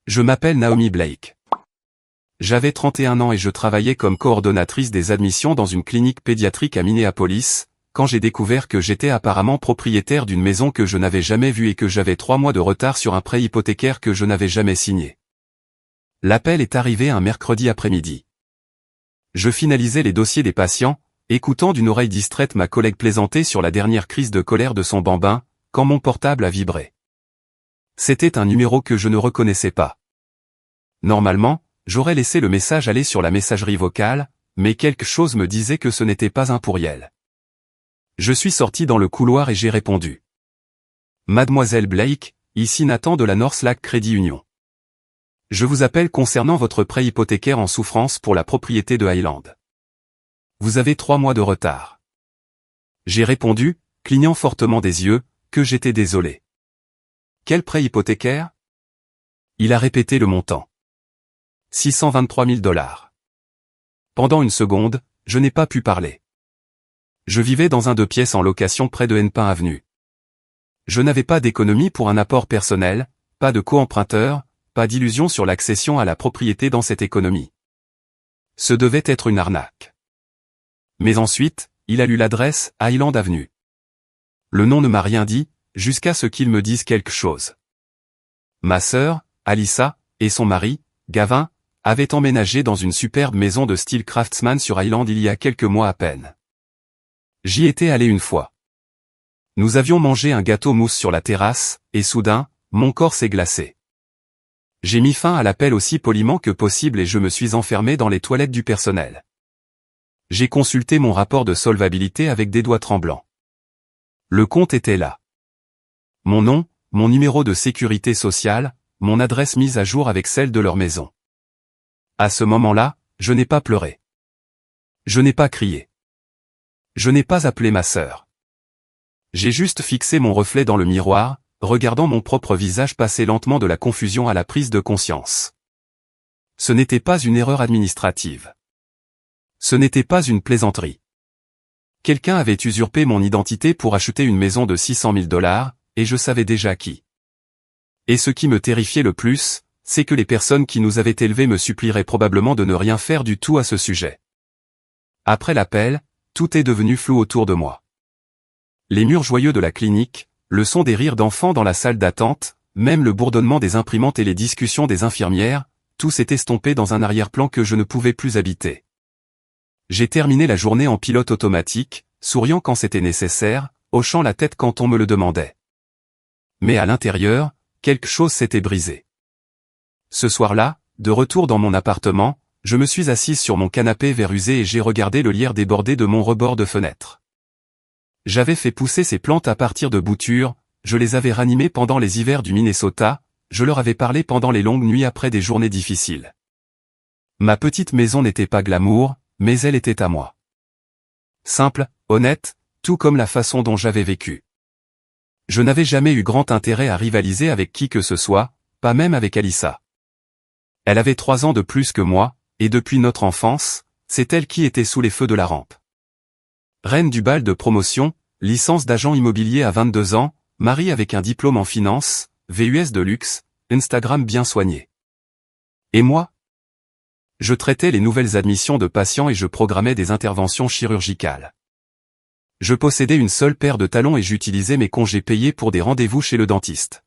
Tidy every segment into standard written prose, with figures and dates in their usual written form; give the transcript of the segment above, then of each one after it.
Je m'appelle Naomi Blake. J'avais 31 ans et je travaillais comme coordonnatrice des admissions dans une clinique pédiatrique à Minneapolis, quand j'ai découvert que j'étais apparemment propriétaire d'une maison que je n'avais jamais vue et que j'avais 3 mois de retard sur un prêt hypothécaire que je n'avais jamais signé. L'appel est arrivé un mercredi après-midi. Je finalisais les dossiers des patients, écoutant d'une oreille distraite ma collègue plaisanter sur la dernière crise de colère de son bambin, quand mon portable a vibré. C'était un numéro que je ne reconnaissais pas. Normalement, j'aurais laissé le message aller sur la messagerie vocale, mais quelque chose me disait que ce n'était pas un pourriel. Je suis sorti dans le couloir et j'ai répondu. Mademoiselle Blake, ici Nathan de la North Credit Union. Je vous appelle concernant votre prêt hypothécaire en souffrance pour la propriété de Highland. Vous avez 3 mois de retard. J'ai répondu, clignant fortement des yeux, que j'étais désolé. Quel prêt hypothécaire? Il a répété le montant. 623 000 $. Pendant une seconde, je n'ai pas pu parler. Je vivais dans un 2 pièces en location près de Hennepin Avenue. Je n'avais pas d'économie pour un apport personnel, pas de co-emprunteur, pas d'illusion sur l'accession à la propriété dans cette économie. Ce devait être une arnaque. Mais ensuite, il a lu l'adresse, Highland Avenue. Le nom ne m'a rien dit, jusqu'à ce qu'il me dise quelque chose. Ma sœur, Alyssa, et son mari, Gavin, avaient emménagé dans une superbe maison de style craftsman sur Highland il y a quelques mois à peine. J'y étais allé une fois. Nous avions mangé un gâteau mousse sur la terrasse, et soudain, mon corps s'est glacé. J'ai mis fin à l'appel aussi poliment que possible et je me suis enfermé dans les toilettes du personnel. J'ai consulté mon rapport de solvabilité avec des doigts tremblants. Le compte était là. Mon nom, mon numéro de sécurité sociale, mon adresse mise à jour avec celle de leur maison. À ce moment-là, je n'ai pas pleuré. Je n'ai pas crié. Je n'ai pas appelé ma sœur. J'ai juste fixé mon reflet dans le miroir, regardant mon propre visage passer lentement de la confusion à la prise de conscience. Ce n'était pas une erreur administrative. Ce n'était pas une plaisanterie. Quelqu'un avait usurpé mon identité pour acheter une maison de 600 000 $, et je savais déjà qui. Et ce qui me terrifiait le plus, c'est que les personnes qui nous avaient élevés me supplieraient probablement de ne rien faire du tout à ce sujet. Après l'appel, tout est devenu flou autour de moi. Les murs joyeux de la clinique, le son des rires d'enfants dans la salle d'attente, même le bourdonnement des imprimantes et les discussions des infirmières, tout s'est estompé dans un arrière-plan que je ne pouvais plus habiter. J'ai terminé la journée en pilote automatique, souriant quand c'était nécessaire, hochant la tête quand on me le demandait. Mais à l'intérieur, quelque chose s'était brisé. Ce soir-là, de retour dans mon appartement, je me suis assise sur mon canapé vert usé et j'ai regardé le lierre débordé de mon rebord de fenêtre. J'avais fait pousser ces plantes à partir de boutures, je les avais ranimées pendant les hivers du Minnesota, je leur avais parlé pendant les longues nuits après des journées difficiles. Ma petite maison n'était pas glamour, mais elle était à moi. Simple, honnête, tout comme la façon dont j'avais vécu. Je n'avais jamais eu grand intérêt à rivaliser avec qui que ce soit, pas même avec Alyssa. Elle avait 3 ans de plus que moi, et depuis notre enfance, c'est elle qui était sous les feux de la rampe. Reine du bal de promotion, licence d'agent immobilier à 22 ans, mari avec un diplôme en finance, VUS de luxe, Instagram bien soigné. Et moi? Je traitais les nouvelles admissions de patients et je programmais des interventions chirurgicales. Je possédais une seule paire de talons et j'utilisais mes congés payés pour des rendez-vous chez le dentiste.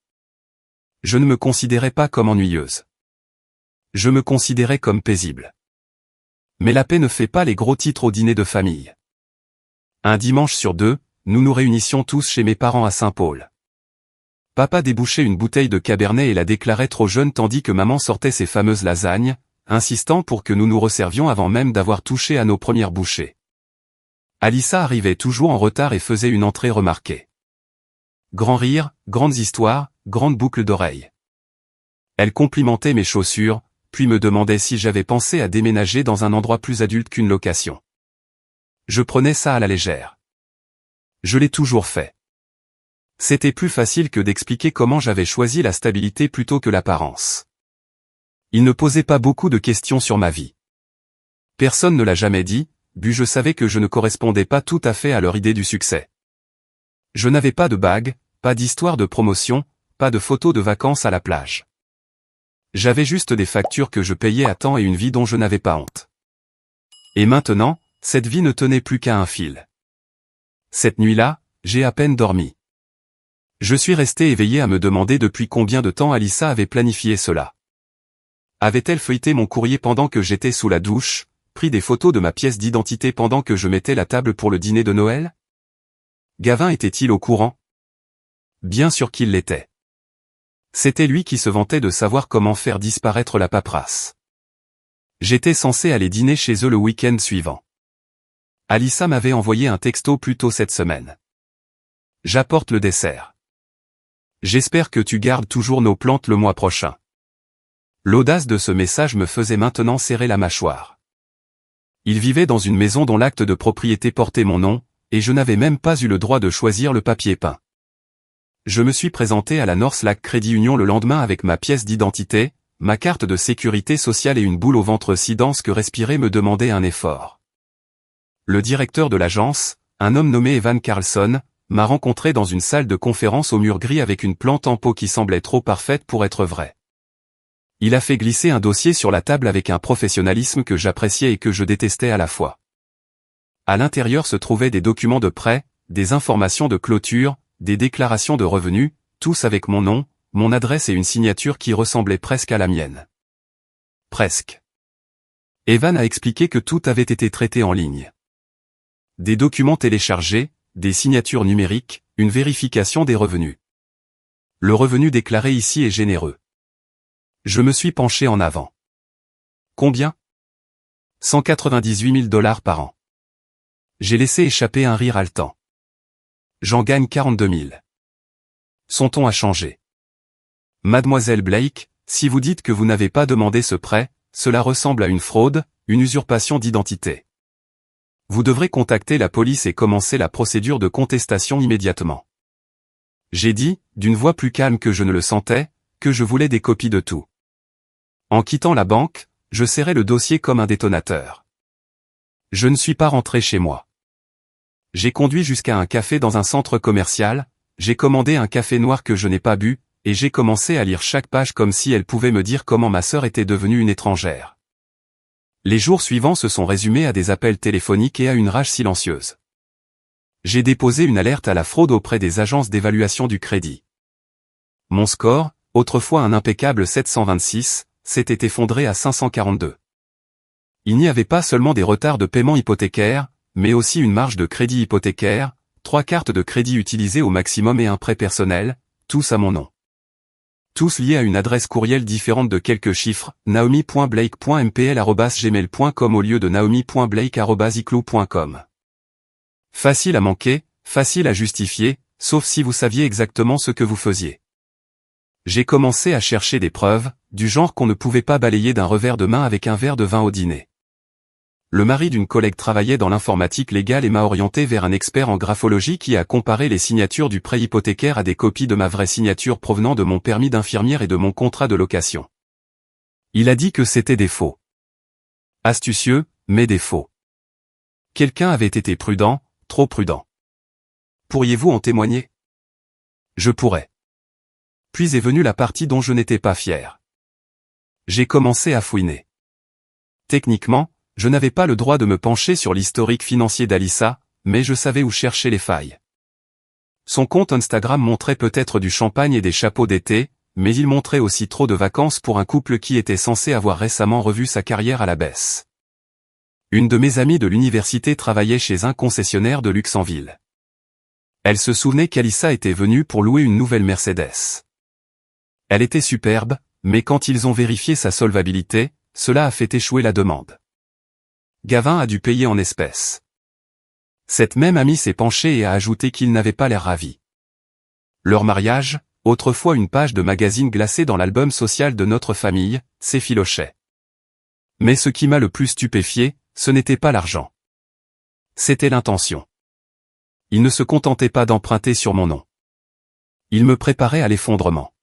Je ne me considérais pas comme ennuyeuse. Je me considérais comme paisible. Mais la paix ne fait pas les gros titres au dîner de famille. Un dimanche sur 2, nous nous réunissions tous chez mes parents à Saint-Paul. Papa débouchait une bouteille de Cabernet et la déclarait trop jeune tandis que maman sortait ses fameuses lasagnes, insistant pour que nous nous resservions avant même d'avoir touché à nos premières bouchées. Alyssa arrivait toujours en retard et faisait une entrée remarquée. Grand rire, grandes histoires, grandes boucles d'oreilles. Elle complimentait mes chaussures, puis me demandait si j'avais pensé à déménager dans un endroit plus adulte qu'une location. Je prenais ça à la légère. Je l'ai toujours fait. C'était plus facile que d'expliquer comment j'avais choisi la stabilité plutôt que l'apparence. Il ne posait pas beaucoup de questions sur ma vie. Personne ne l'a jamais dit, but je savais que je ne correspondais pas tout à fait à leur idée du succès. Je n'avais pas de bague, pas d'histoire de promotion, pas de photos de vacances à la plage. J'avais juste des factures que je payais à temps et une vie dont je n'avais pas honte. Et maintenant, cette vie ne tenait plus qu'à un fil. Cette nuit-là, j'ai à peine dormi. Je suis resté éveillé à me demander depuis combien de temps Alyssa avait planifié cela. Avait-elle feuilleté mon courrier pendant que j'étais sous la douche, pris des photos de ma pièce d'identité pendant que je mettais la table pour le dîner de Noël? Gavin était-il au courant? Bien sûr qu'il l'était. C'était lui qui se vantait de savoir comment faire disparaître la paperasse. J'étais censé aller dîner chez eux le week-end suivant. Alyssa m'avait envoyé un texto plus tôt cette semaine. J'apporte le dessert. J'espère que tu gardes toujours nos plantes le mois prochain. L'audace de ce message me faisait maintenant serrer la mâchoire. Il vivait dans une maison dont l'acte de propriété portait mon nom, et je n'avais même pas eu le droit de choisir le papier peint. Je me suis présenté à la North-Lac Credit Union le lendemain avec ma pièce d'identité, ma carte de sécurité sociale et une boule au ventre si dense que respirer me demandait un effort. Le directeur de l'agence, un homme nommé Evan Carlson, m'a rencontré dans une salle de conférence au mur gris avec une plante en pot qui semblait trop parfaite pour être vraie. Il a fait glisser un dossier sur la table avec un professionnalisme que j'appréciais et que je détestais à la fois. À l'intérieur se trouvaient des documents de prêt, des informations de clôture, des déclarations de revenus, tous avec mon nom, mon adresse et une signature qui ressemblait presque à la mienne. Presque. Evan a expliqué que tout avait été traité en ligne. Des documents téléchargés, des signatures numériques, une vérification des revenus. Le revenu déclaré ici est généreux. Je me suis penché en avant. Combien? 198 000 $ par an. J'ai laissé échapper un rire haletant. J'en gagne 42 000. Son ton a changé. Mademoiselle Blake, si vous dites que vous n'avez pas demandé ce prêt, cela ressemble à une fraude, une usurpation d'identité. Vous devrez contacter la police et commencer la procédure de contestation immédiatement. J'ai dit, d'une voix plus calme que je ne le sentais, que je voulais des copies de tout. En quittant la banque, je serrais le dossier comme un détonateur. Je ne suis pas rentré chez moi. J'ai conduit jusqu'à un café dans un centre commercial, j'ai commandé un café noir que je n'ai pas bu, et j'ai commencé à lire chaque page comme si elle pouvait me dire comment ma sœur était devenue une étrangère. Les jours suivants se sont résumés à des appels téléphoniques et à une rage silencieuse. J'ai déposé une alerte à la fraude auprès des agences d'évaluation du crédit. Mon score, autrefois un impeccable 726, s'était effondré à 542. Il n'y avait pas seulement des retards de paiement hypothécaire, mais aussi une marge de crédit hypothécaire, 3 cartes de crédit utilisées au maximum et un prêt personnel, tous à mon nom. Tous liés à une adresse courriel différente de quelques chiffres, naomi.blake.mpl@gmail.com au lieu de naomi.blake@iclou.com. Facile à manquer, facile à justifier, sauf si vous saviez exactement ce que vous faisiez. J'ai commencé à chercher des preuves, du genre qu'on ne pouvait pas balayer d'un revers de main avec un verre de vin au dîner. Le mari d'une collègue travaillait dans l'informatique légale et m'a orienté vers un expert en graphologie qui a comparé les signatures du prêt hypothécaire à des copies de ma vraie signature provenant de mon permis d'infirmière et de mon contrat de location. Il a dit que c'était des faux. Astucieux, mais des faux. Quelqu'un avait été prudent, trop prudent. Pourriez-vous en témoigner? Je pourrais. Puis est venue la partie dont je n'étais pas fier. J'ai commencé à fouiner. Techniquement, je n'avais pas le droit de me pencher sur l'historique financier d'Alyssa, mais je savais où chercher les failles. Son compte Instagram montrait peut-être du champagne et des chapeaux d'été, mais il montrait aussi trop de vacances pour un couple qui était censé avoir récemment revu sa carrière à la baisse. Une de mes amies de l'université travaillait chez un concessionnaire de luxe en ville. Elle se souvenait qu'Alyssa était venue pour louer une nouvelle Mercedes. Elle était superbe, mais quand ils ont vérifié sa solvabilité, cela a fait échouer la demande. Gavin a dû payer en espèces. Cette même amie s'est penchée et a ajouté qu'il n'avait pas l'air ravi. Leur mariage, autrefois une page de magazine glacée dans l'album social de notre famille, s'effilochait. Mais ce qui m'a le plus stupéfié, ce n'était pas l'argent. C'était l'intention. Il ne se contentait pas d'emprunter sur mon nom. Il me préparait à l'effondrement.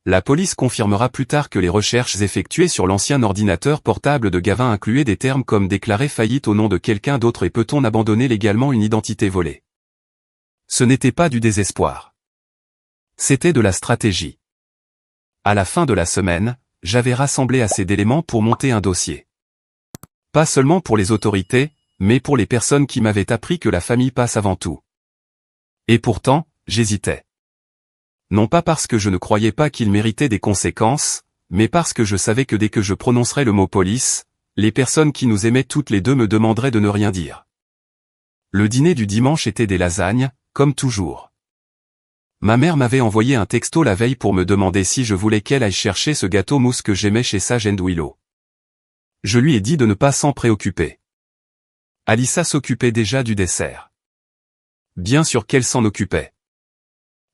La police confirmera plus tard que les recherches effectuées sur l'ancien ordinateur portable de Gavin incluaient des termes comme déclarer faillite au nom de quelqu'un d'autre et peut-on abandonner légalement une identité volée. Ce n'était pas du désespoir. C'était de la stratégie. À la fin de la semaine, j'avais rassemblé assez d'éléments pour monter un dossier. Pas seulement pour les autorités, mais pour les personnes qui m'avaient appris que la famille passe avant tout. Et pourtant, j'hésitais. Non pas parce que je ne croyais pas qu'il méritait des conséquences, mais parce que je savais que dès que je prononcerais le mot police, les personnes qui nous aimaient toutes les deux me demanderaient de ne rien dire. Le dîner du dimanche était des lasagnes, comme toujours. Ma mère m'avait envoyé un texto la veille pour me demander si je voulais qu'elle aille chercher ce gâteau mousse que j'aimais chez Sage & Willow. Je lui ai dit de ne pas s'en préoccuper. Alissa s'occupait déjà du dessert. Bien sûr qu'elle s'en occupait.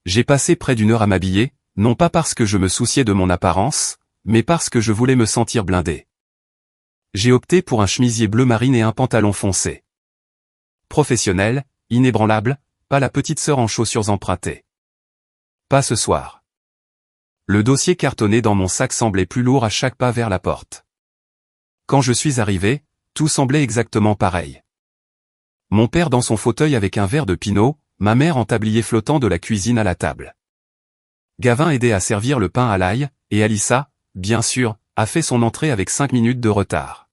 J'ai passé près d'une heure à m'habiller, non pas parce que je me souciais de mon apparence, mais parce que je voulais me sentir blindé. J'ai opté pour un chemisier bleu marine et un pantalon foncé. Professionnel, inébranlable, pas la petite sœur en chaussures empruntées. Pas ce soir. Le dossier cartonné dans mon sac semblait plus lourd à chaque pas vers la porte. Quand je suis arrivé, tout semblait exactement pareil. Mon père dans son fauteuil avec un verre de pinot, ma mère en tablier flottant de la cuisine à la table. Gavin aidait à servir le pain à l'ail, et Alissa, bien sûr, a fait son entrée avec 5 minutes de retard.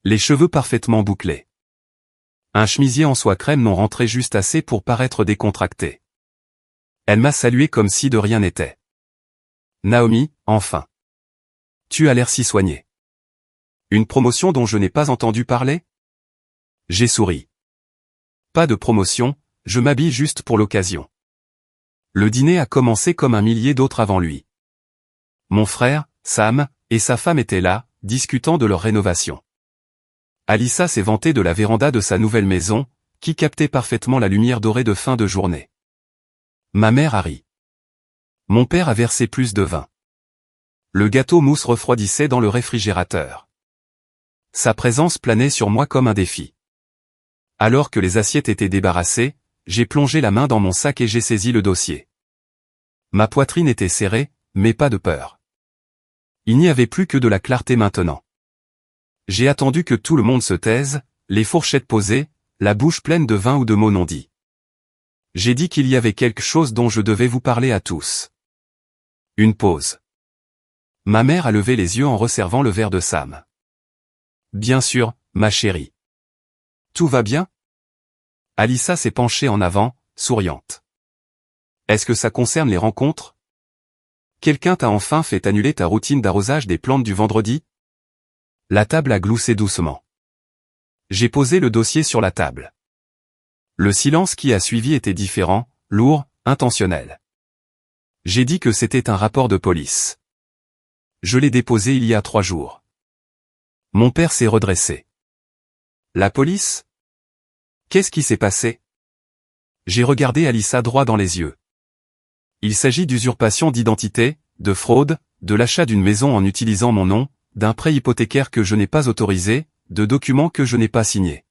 Les cheveux parfaitement bouclés. Un chemisier en soie crème non rentré juste assez pour paraître décontracté. Elle m'a salué comme si de rien n'était. Naomi, enfin. Tu as l'air si soignée. Une promotion dont je n'ai pas entendu parler? J'ai souri. Pas de promotion, je m'habille juste pour l'occasion. Le dîner a commencé comme un millier d'autres avant lui. Mon frère, Sam, et sa femme étaient là, discutant de leur rénovation. Alissa s'est vantée de la véranda de sa nouvelle maison, qui captait parfaitement la lumière dorée de fin de journée. Ma mère a ri. Mon père a versé plus de vin. Le gâteau mousse refroidissait dans le réfrigérateur. Sa présence planait sur moi comme un défi. Alors que les assiettes étaient débarrassées, j'ai plongé la main dans mon sac et j'ai saisi le dossier. Ma poitrine était serrée, mais pas de peur. Il n'y avait plus que de la clarté maintenant. J'ai attendu que tout le monde se taise, les fourchettes posées, la bouche pleine de vin ou de mots non dits. J'ai dit qu'il y avait quelque chose dont je devais vous parler à tous. Une pause. Ma mère a levé les yeux en resservant le verre de Sam. Bien sûr, ma chérie. Tout va bien? Alissa s'est penchée en avant, souriante. Est-ce que ça concerne les rencontres? Quelqu'un t'a enfin fait annuler ta routine d'arrosage des plantes du vendredi? La table a gloussé doucement. J'ai posé le dossier sur la table. Le silence qui a suivi était différent, lourd, intentionnel. J'ai dit que c'était un rapport de police. Je l'ai déposé il y a 3 jours. Mon père s'est redressé. La police? Qu'est-ce qui s'est passé? J'ai regardé Alissa droit dans les yeux. Il s'agit d'usurpation d'identité, de fraude, de l'achat d'une maison en utilisant mon nom, d'un prêt hypothécaire que je n'ai pas autorisé, de documents que je n'ai pas signés.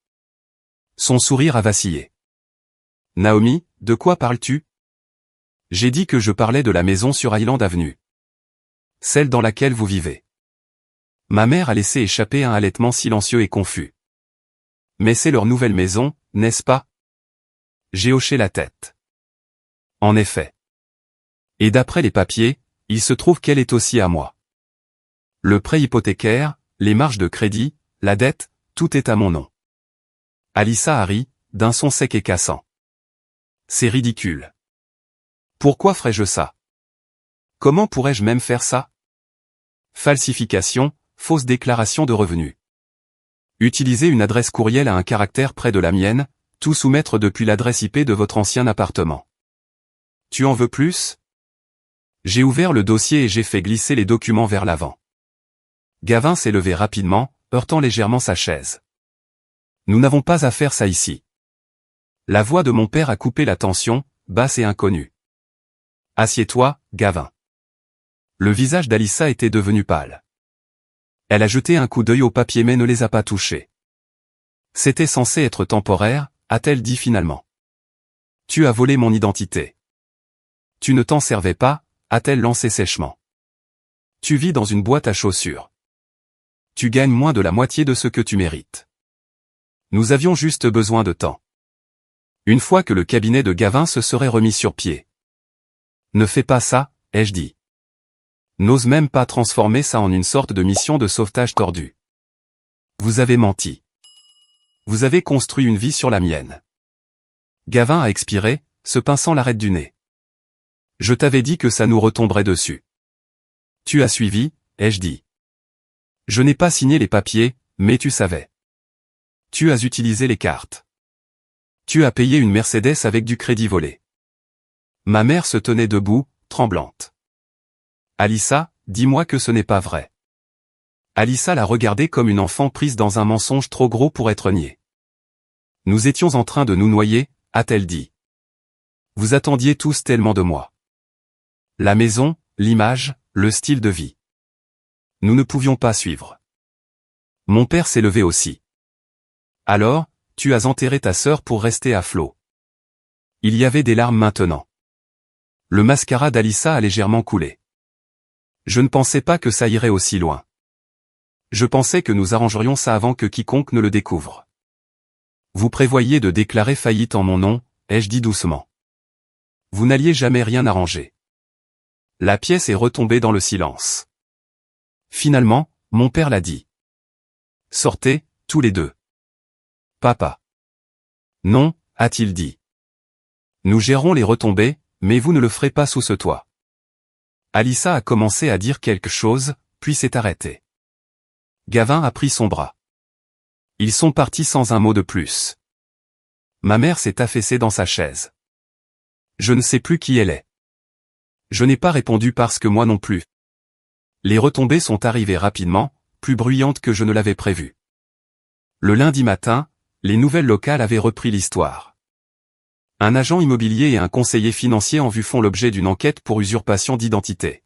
Son sourire a vacillé. Naomi, de quoi parles-tu? J'ai dit que je parlais de la maison sur Island Avenue. Celle dans laquelle vous vivez. Ma mère a laissé échapper un halètement silencieux et confus. Mais c'est leur nouvelle maison, n'est-ce pas? J'ai hoché la tête. En effet. Et d'après les papiers, il se trouve qu'elle est aussi à moi. Le prêt hypothécaire, les marges de crédit, la dette, tout est à mon nom. Alissa a ri, d'un son sec et cassant. C'est ridicule. Pourquoi ferais-je ça? Comment pourrais-je même faire ça? Falsification, fausse déclaration de revenus. Utiliser une adresse courriel à un caractère près de la mienne, tout soumettre depuis l'adresse IP de votre ancien appartement. Tu en veux plus? J'ai ouvert le dossier et j'ai fait glisser les documents vers l'avant. Gavin s'est levé rapidement, heurtant légèrement sa chaise. Nous n'avons pas à faire ça ici. La voix de mon père a coupé la tension, basse et inconnue. Assieds-toi, Gavin. Le visage d'Alissa était devenu pâle. Elle a jeté un coup d'œil aux papiers mais ne les a pas touchés. C'était censé être temporaire, a-t-elle dit finalement. Tu as volé mon identité. Tu ne t'en servais pas, a-t-elle lancé sèchement. Tu vis dans une boîte à chaussures. Tu gagnes moins de la moitié de ce que tu mérites. Nous avions juste besoin de temps. Une fois que le cabinet de Gavin se serait remis sur pied. Ne fais pas ça, ai-je dit. N'ose même pas transformer ça en une sorte de mission de sauvetage tordue. Vous avez menti. Vous avez construit une vie sur la mienne. Gavin a expiré, se pinçant l'arête du nez. Je t'avais dit que ça nous retomberait dessus. Tu as suivi, ai-je dit. Je n'ai pas signé les papiers, mais tu savais. Tu as utilisé les cartes. Tu as payé une Mercedes avec du crédit volé. Ma mère se tenait debout, tremblante. Alissa, dis-moi que ce n'est pas vrai. Alissa la regardait comme une enfant prise dans un mensonge trop gros pour être nié. Nous étions en train de nous noyer, a-t-elle dit. Vous attendiez tous tellement de moi. La maison, l'image, le style de vie. Nous ne pouvions pas suivre. Mon père s'est levé aussi. Alors, tu as enterré ta sœur pour rester à flot. Il y avait des larmes maintenant. Le mascara d'Alissa a légèrement coulé. Je ne pensais pas que ça irait aussi loin. Je pensais que nous arrangerions ça avant que quiconque ne le découvre. Vous prévoyiez de déclarer faillite en mon nom, ai-je dit doucement. Vous n'alliez jamais rien arranger. La pièce est retombée dans le silence. Finalement, mon père l'a dit. Sortez, tous les deux. Papa. Non, a-t-il dit. Nous gérons les retombées, mais vous ne le ferez pas sous ce toit. Alissa a commencé à dire quelque chose, puis s'est arrêtée. Gavin a pris son bras. Ils sont partis sans un mot de plus. Ma mère s'est affaissée dans sa chaise. Je ne sais plus qui elle est. Je n'ai pas répondu parce que moi non plus. Les retombées sont arrivées rapidement, plus bruyantes que je ne l'avais prévu. Le lundi matin, les nouvelles locales avaient repris l'histoire. Un agent immobilier et un conseiller financier en vue font l'objet d'une enquête pour usurpation d'identité.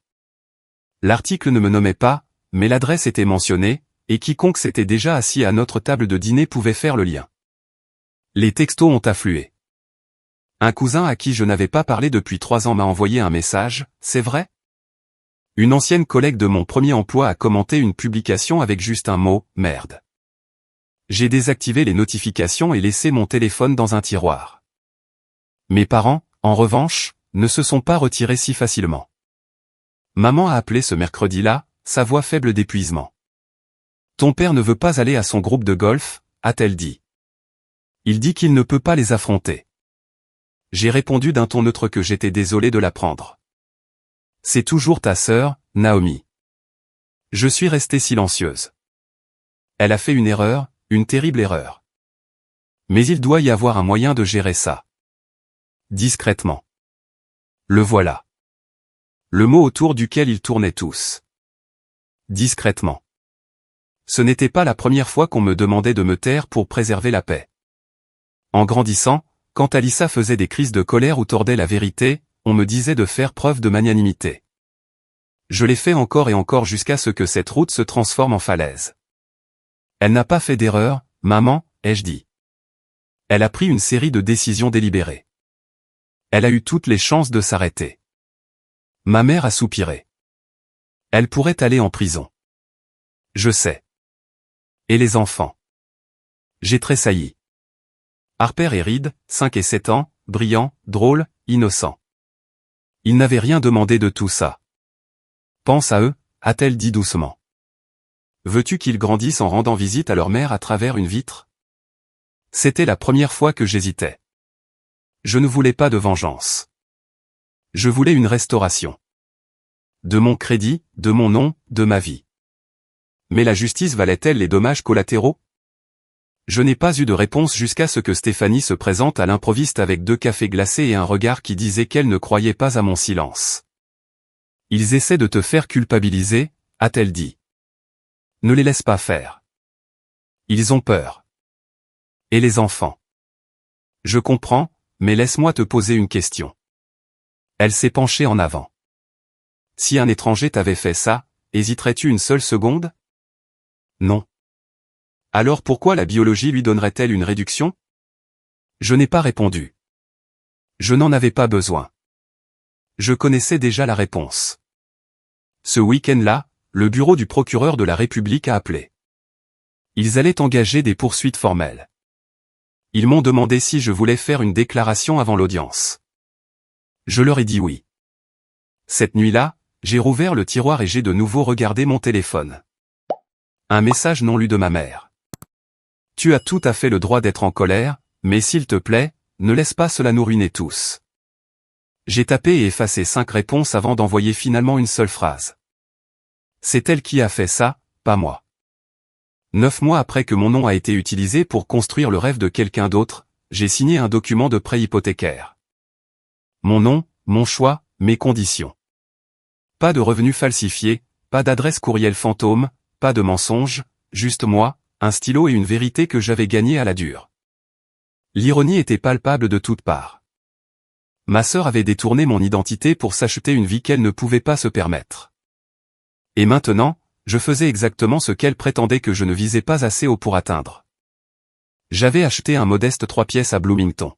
L'article ne me nommait pas, mais l'adresse était mentionnée, et quiconque s'était déjà assis à notre table de dîner pouvait faire le lien. Les textos ont afflué. Un cousin à qui je n'avais pas parlé depuis 3 ans m'a envoyé un message, c'est vrai? Une ancienne collègue de mon premier emploi a commenté une publication avec juste un mot, merde. J'ai désactivé les notifications et laissé mon téléphone dans un tiroir. Mes parents, en revanche, ne se sont pas retirés si facilement. Maman a appelé ce mercredi-là, sa voix faible d'épuisement. Ton père ne veut pas aller à son groupe de golf, a-t-elle dit. Il dit qu'il ne peut pas les affronter. J'ai répondu d'un ton neutre que j'étais désolé de l'apprendre. C'est toujours ta sœur, Naomi. Je suis restée silencieuse. Elle a fait une erreur, une terrible erreur. Mais il doit y avoir un moyen de gérer ça. Discrètement. Le voilà. Le mot autour duquel ils tournaient tous. Discrètement. Ce n'était pas la première fois qu'on me demandait de me taire pour préserver la paix. En grandissant, quand Alissa faisait des crises de colère ou tordait la vérité, on me disait de faire preuve de magnanimité. Je l'ai fait encore et encore jusqu'à ce que cette route se transforme en falaise. Elle n'a pas fait d'erreur, maman, ai-je dit. Elle a pris une série de décisions délibérées. Elle a eu toutes les chances de s'arrêter. Ma mère a soupiré. Elle pourrait aller en prison. Je sais. Et les enfants? J'ai tressailli. Harper et Reed, 5 et 7 ans, brillants, drôles, innocents. Ils n'avaient rien demandé de tout ça. Pense à eux, a-t-elle dit doucement. Veux-tu qu'ils grandissent en rendant visite à leur mère à travers une vitre? C'était la première fois que j'hésitais. Je ne voulais pas de vengeance. Je voulais une restauration. De mon crédit, de mon nom, de ma vie. Mais la justice valait-elle les dommages collatéraux? Je n'ai pas eu de réponse jusqu'à ce que Stéphanie se présente à l'improviste avec 2 cafés glacés et un regard qui disait qu'elle ne croyait pas à mon silence. Ils essaient de te faire culpabiliser, a-t-elle dit. Ne les laisse pas faire. Ils ont peur. Et les enfants? Je comprends, mais laisse-moi te poser une question. Elle s'est penchée en avant. Si un étranger t'avait fait ça, hésiterais-tu une seule seconde? Non. Alors pourquoi la biologie lui donnerait-elle une réduction? Je n'ai pas répondu. Je n'en avais pas besoin. Je connaissais déjà la réponse. Ce week-end-là, le bureau du procureur de la République a appelé. Ils allaient engager des poursuites formelles. Ils m'ont demandé si je voulais faire une déclaration avant l'audience. Je leur ai dit oui. Cette nuit-là, J'ai rouvert le tiroir et j'ai de nouveau regardé mon téléphone. Un message non lu de ma mère. Tu as tout à fait le droit d'être en colère, mais s'il te plaît, ne laisse pas cela nous ruiner tous. J'ai tapé et effacé 5 réponses avant d'envoyer finalement une seule phrase. C'est elle qui a fait ça, pas moi. 9 mois après que mon nom a été utilisé pour construire le rêve de quelqu'un d'autre, j'ai signé un document de prêt hypothécaire. Mon nom, mon choix, mes conditions. Pas de revenus falsifiés, pas d'adresse courriel fantôme, pas de mensonges, juste moi, un stylo et une vérité que j'avais gagnée à la dure. L'ironie était palpable de toutes parts. Ma sœur avait détourné mon identité pour s'acheter une vie qu'elle ne pouvait pas se permettre. Et maintenant, je faisais exactement ce qu'elle prétendait que je ne visais pas assez haut pour atteindre. J'avais acheté un modeste 3 pièces à Bloomington.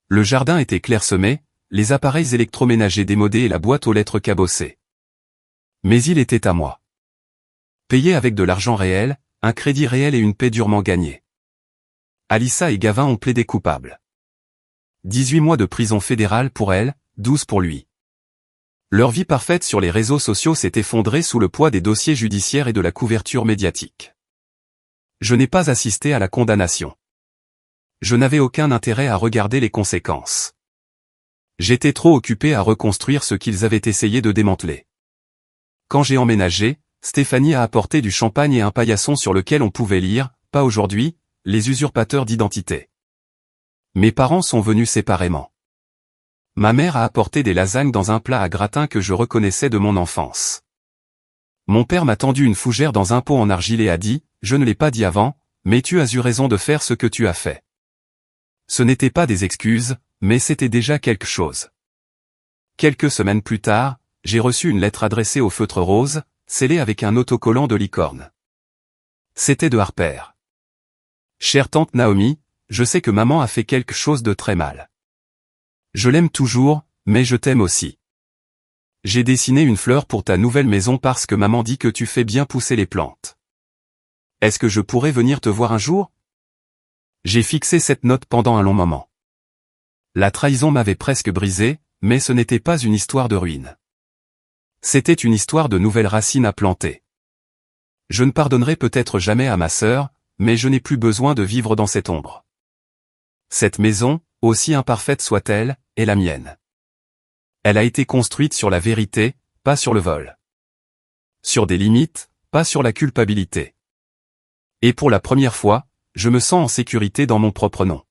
Le jardin était clairsemé, les appareils électroménagers démodés et la boîte aux lettres cabossée. Mais il était à moi. Payé avec de l'argent réel, un crédit réel et une paix durement gagnée. Alissa et Gavin ont plaidé coupables. 18 mois de prison fédérale pour elle, 12 pour lui. Leur vie parfaite sur les réseaux sociaux s'est effondrée sous le poids des dossiers judiciaires et de la couverture médiatique. Je n'ai pas assisté à la condamnation. Je n'avais aucun intérêt à regarder les conséquences. J'étais trop occupé à reconstruire ce qu'ils avaient essayé de démanteler. Quand j'ai emménagé, Stéphanie a apporté du champagne et un paillasson sur lequel on pouvait lire « Pas aujourd'hui, les usurpateurs d'identité ». Mes parents sont venus séparément. Ma mère a apporté des lasagnes dans un plat à gratin que je reconnaissais de mon enfance. Mon père m'a tendu une fougère dans un pot en argile et a dit « Je ne l'ai pas dit avant, mais tu as eu raison de faire ce que tu as fait ». Ce n'étaient pas des excuses, mais c'était déjà quelque chose. Quelques semaines plus tard, j'ai reçu une lettre adressée au feutre rose, scellée avec un autocollant de licorne. C'était de Harper. Chère tante Naomi, je sais que maman a fait quelque chose de très mal. Je l'aime toujours, mais je t'aime aussi. J'ai dessiné une fleur pour ta nouvelle maison parce que maman dit que tu fais bien pousser les plantes. Est-ce que je pourrais venir te voir un jour? J'ai fixé cette note pendant un long moment. La trahison m'avait presque brisé, mais ce n'était pas une histoire de ruine. C'était une histoire de nouvelles racines à planter. Je ne pardonnerai peut-être jamais à ma sœur, mais je n'ai plus besoin de vivre dans cette ombre. Cette maison, aussi imparfaite soit-elle, est la mienne. Elle a été construite sur la vérité, pas sur le vol. Sur des limites, pas sur la culpabilité. Et pour la première fois, je me sens en sécurité dans mon propre nom.